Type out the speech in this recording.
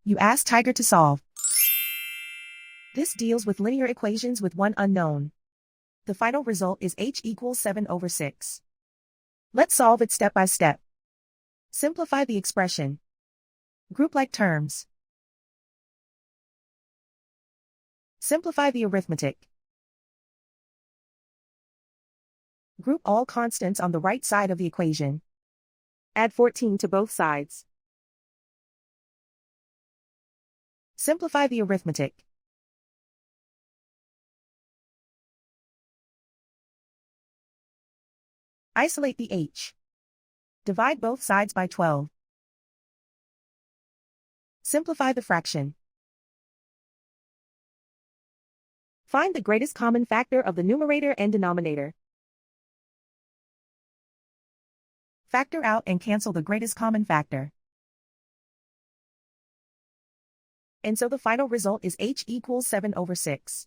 You ask Tiger to solve. This deals with linear equations with one unknown. The final result is h equals 7/6. Let's solve it step by step. Simplify the expression. Group like terms. Simplify the arithmetic. Group all constants on the right side of the equation. Add 14 to both sides. Simplify the arithmetic. Isolate the h. Divide both sides by 12. Simplify the fraction. Find the greatest common factor of the numerator and denominator. Factor out and cancel the greatest common factor. And so the final result is h equals 7/6.